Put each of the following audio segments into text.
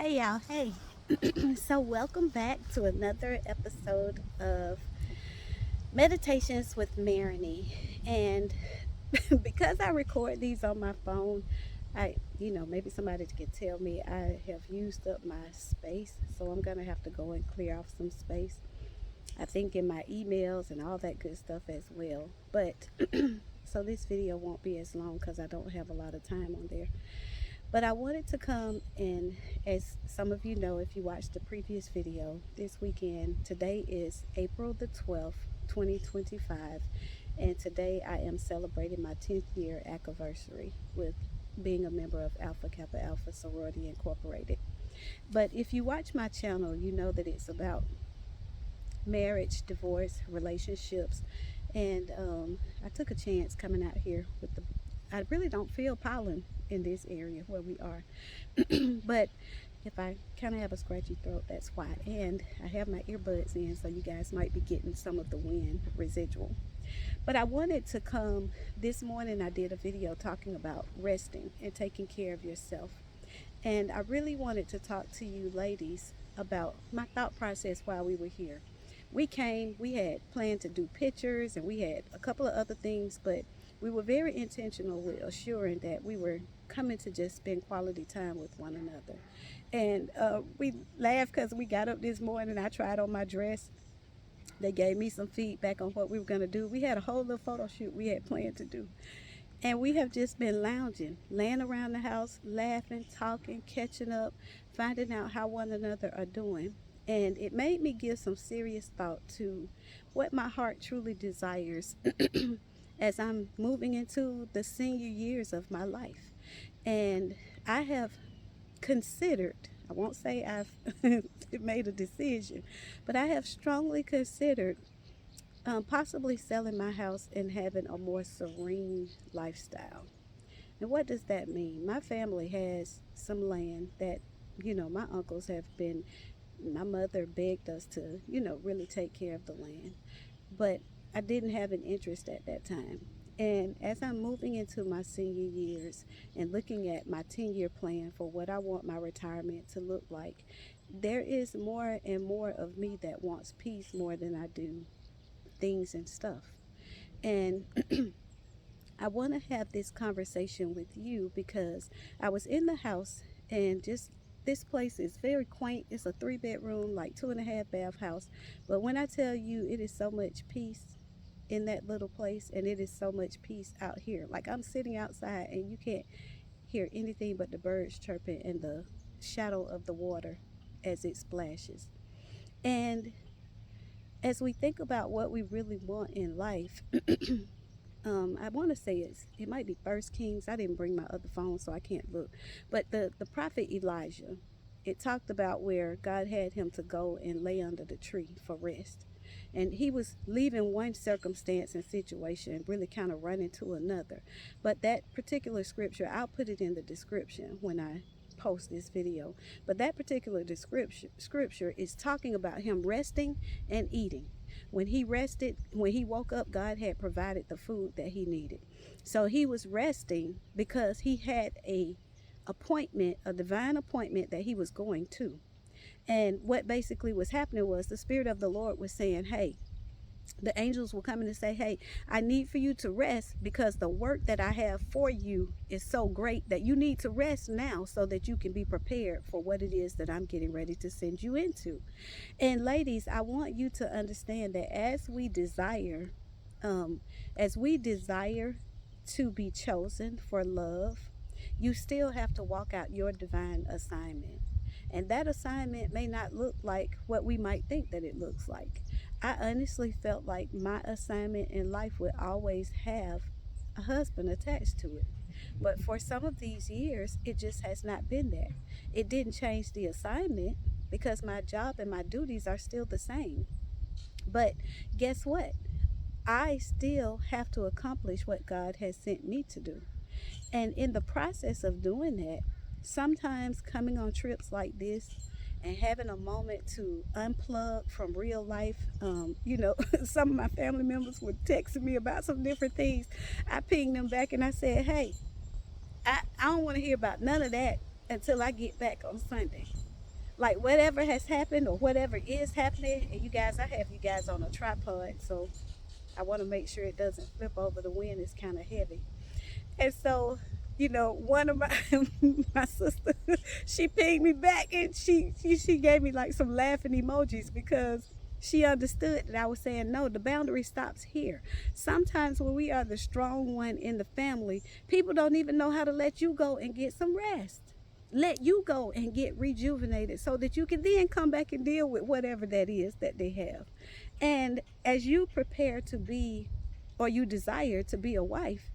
Hey y'all, hey. So, welcome back to another episode of Meditations with Marini. And because I record these on my phone, maybe somebody can tell me I have used up my space. So, I'm going to have to go and clear off some space. I think in my emails and all that good stuff as well. But so this video won't be as long because I don't have a lot of time on there. But I wanted to come and, as some of you know, if you watched the previous video, this weekend, today is April the 12th, 2025, and today I am celebrating my 10th year anniversary with being a member of Alpha Kappa Alpha Sorority Incorporated. But if you watch my channel, you know that it's about marriage, divorce, relationships, and I took a chance coming out here with the. I really don't feel pollen in this area where we are, but if I kind of have a scratchy throat, that's why. And I have my earbuds in, so you guys might be getting some of the wind residual. But I wanted to come this morning. I did a video talking about resting and taking care of yourself, and I really wanted to talk to you ladies about my thought process while we were here. We had planned to do pictures and we had a couple of other things, but we were very intentional with assuring that we were coming to just spend quality time with one another. And we laughed because we got up this morning. I tried on my dress. They gave me some feedback on what we were going to do. We had a whole little photo shoot we had planned to do. And we have just been lounging, laying around the house, laughing, talking, catching up, finding out how one another are doing. And it made me give some serious thought to what my heart truly desires as I'm moving into the senior years of my life. And I have considered, I won't say I've made a decision, but I have strongly considered possibly selling my house and having a more serene lifestyle. And what does that mean? My family has some land that, my uncles have been, my mother begged us to, really take care of the land. But I didn't have an interest at that time. And as I'm moving into my senior years and looking at my 10-year plan for what I want my retirement to look like, there is more and more of me that wants peace more than I do things and stuff. And I want to have this conversation with you because I was in the house and just this place is very quaint. It's a 3-bedroom, like 2.5 bath house. But when I tell you it is so much peace in that little place and it is so much peace out here. Like I'm sitting outside and you can't hear anything but the birds chirping and the shadow of the water as it splashes. And as we think about what we really want in life, I want to say it might be First Kings. I didn't bring my other phone, so I can't look. But the prophet Elijah, it talked about where God had him to go and lay under the tree for rest. And he was leaving one circumstance and situation and really kind of running to another. But that particular scripture, I'll put it in the description when I post this video. But that particular description scripture is talking about him resting and eating. When he rested, when he woke up, God had provided the food that he needed. So he was resting because he had a divine appointment that he was going to. And what basically was happening was the Spirit of the Lord was saying, hey, the angels were coming to say, hey, I need for you to rest because the work that I have for you is so great that you need to rest now so that you can be prepared for what it is that I'm getting ready to send you into. And ladies, I want you to understand that as we desire to be chosen for love, you still have to walk out your divine assignment. And that assignment may not look like what we might think that it looks like. I honestly felt like my assignment in life would always have a husband attached to it. But for some of these years, it just has not been there. It didn't change the assignment because my job and my duties are still the same. But guess what? I still have to accomplish what God has sent me to do. And in the process of doing that, sometimes coming on trips like this and having a moment to unplug from real life, some of my family members were texting me about some different things. I pinged them back and I said, hey, I don't want to hear about none of that until I get back on Sunday. Like whatever has happened or whatever is happening, and you guys, I have you guys on a tripod, so I want to make sure it doesn't flip over. The wind is kind of heavy. And so, one of my my sister, she pinged me back, and she gave me like some laughing emojis because she understood that I was saying no, the boundary stops here. Sometimes when we are the strong one in the family, people don't even know how to let you go and get some rest. Let you go and get rejuvenated so that you can then come back and deal with whatever that is that they have. And as you prepare to be, or you desire to be a wife,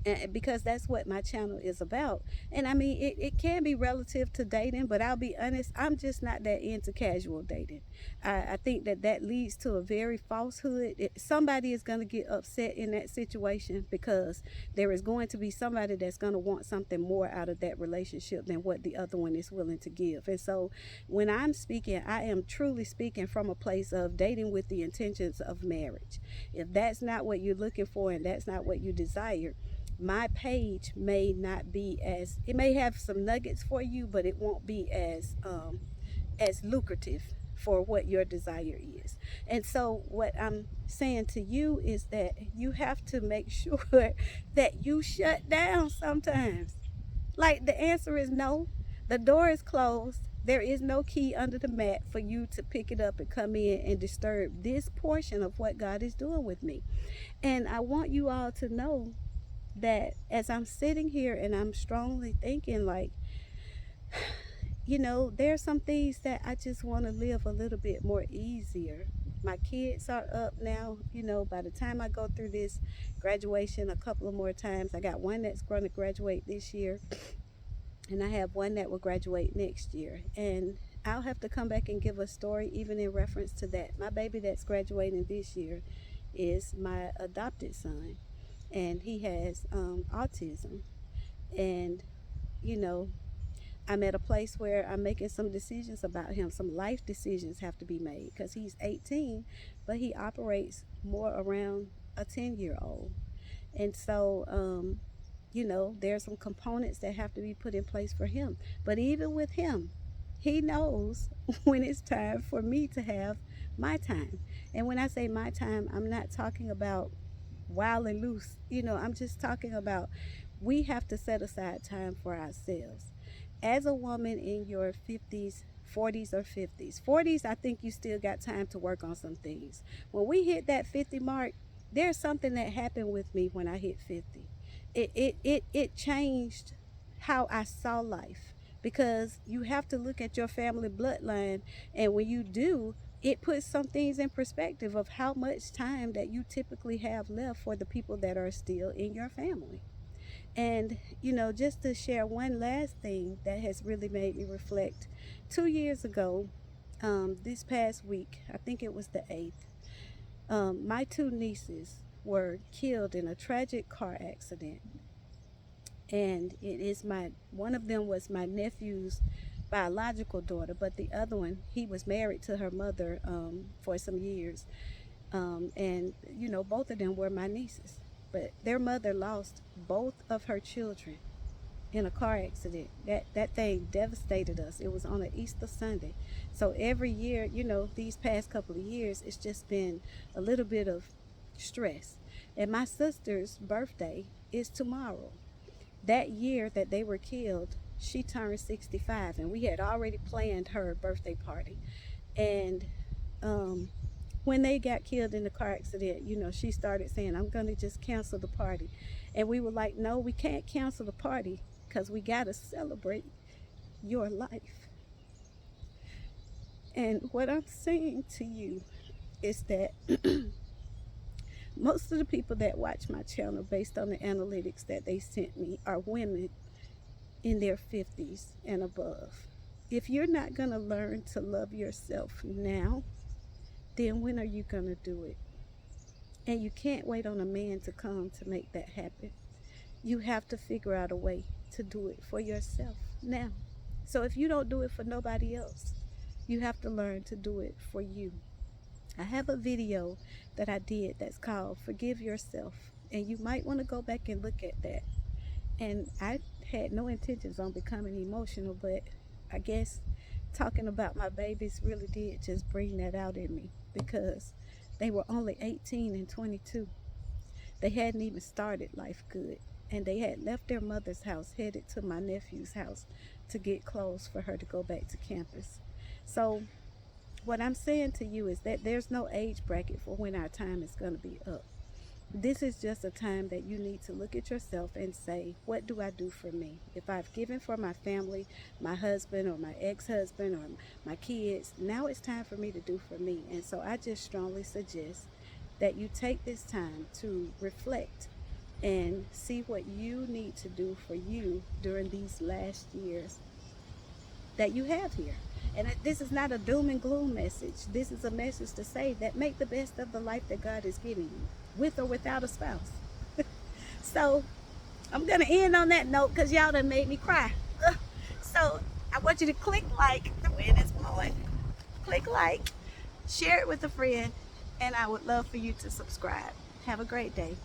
and because that's what my channel is about. And I mean, it can be relative to dating, but I'll be honest, I'm just not that into casual dating. I think that leads to a very falsehood. Somebody is going to get upset in that situation because there is going to be somebody that's going to want something more out of that relationship than what the other one is willing to give. And so when I'm speaking, I am truly speaking from a place of dating with the intentions of marriage. If that's not what you're looking for and that's not what you desire, my page may not be as, it may have some nuggets for you, but it won't be as lucrative for what your desire is. And so what I'm saying to you is that you have to make sure that you shut down sometimes. Like, the answer is no. The door is closed. There is no key under the mat for you to pick it up and come in and disturb this portion of what God is doing with me. And I want you all to know that as I'm sitting here and I'm strongly thinking, like, there's some things that I just want to live a little bit more easier. My kids are up now. By the time I go through this graduation a couple of more times, I got one that's going to graduate this year, and I have one that will graduate next year. And I'll have to come back and give a story even in reference to that. My baby that's graduating this year is my adopted son, and he has autism. And I'm at a place where I'm making some decisions about him. Some life decisions have to be made because he's 18, but he operates more around a 10-year-old. And so there's some components that have to be put in place for him. But even with him, he knows when it's time for me to have my time. And when I say my time, I'm not talking about wild and loose. I'm just talking about, we have to set aside time for ourselves. As a woman in your 50s, 40s or 50s, 40s, I think you still got time to work on some things. When we hit that 50 mark, there's something that happened with me when I hit 50. It changed how I saw life, because you have to look at your family bloodline, and when you do, it puts some things in perspective of how much time that you typically have left for the people that are still in your family. And just to share one last thing that has really made me reflect, 2 years ago, this past week, I think it was the 8th, my two nieces were killed in a tragic car accident. And one of them was my nephew's biological daughter, but the other one, he was married to her mother for some years. And both of them were my nieces, but their mother lost both of her children in a car accident. That thing devastated us. It was on an Easter Sunday. So every year, these past couple of years, it's just been a little bit of stress. And my sister's birthday is tomorrow. That year that they were killed, she turned 65, and we had already planned her birthday party. And when they got killed in the car accident, she started saying, I'm going to just cancel the party. And we were like, no, we can't cancel the party, because we got to celebrate your life. And what I'm saying to you is that most of the people that watch my channel, based on the analytics that they sent me, are women in their 50s and above. If you're not going to learn to love yourself now, then when are you going to do it? And you can't wait on a man to come to make that happen. You have to figure out a way to do it for yourself now. So if you don't do it for nobody else, you have to learn to do it for you. I have a video that I did that's called Forgive Yourself, and you might want to go back and look at that. And I had no intentions on becoming emotional, but I guess talking about my babies really did just bring that out in me, because they were only 18 and 22. They hadn't even started life good. And they had left their mother's house, headed to my nephew's house to get clothes for her to go back to campus. So, what I'm saying to you is that there's no age bracket for when our time is going to be up. This is just a time that you need to look at yourself and say, what do I do for me? If I've given for my family, my husband or my ex-husband or my kids, now it's time for me to do for me. And so I just strongly suggest that you take this time to reflect and see what you need to do for you during these last years that you have here. And this is not a doom and gloom message. This is a message to say that make the best of the life that God is giving you, with or without a spouse. So I'm going to end on that note because y'all done made me cry. So I want you to click like, the wind is blowing. Click like, share it with a friend, and I would love for you to subscribe. Have a great day.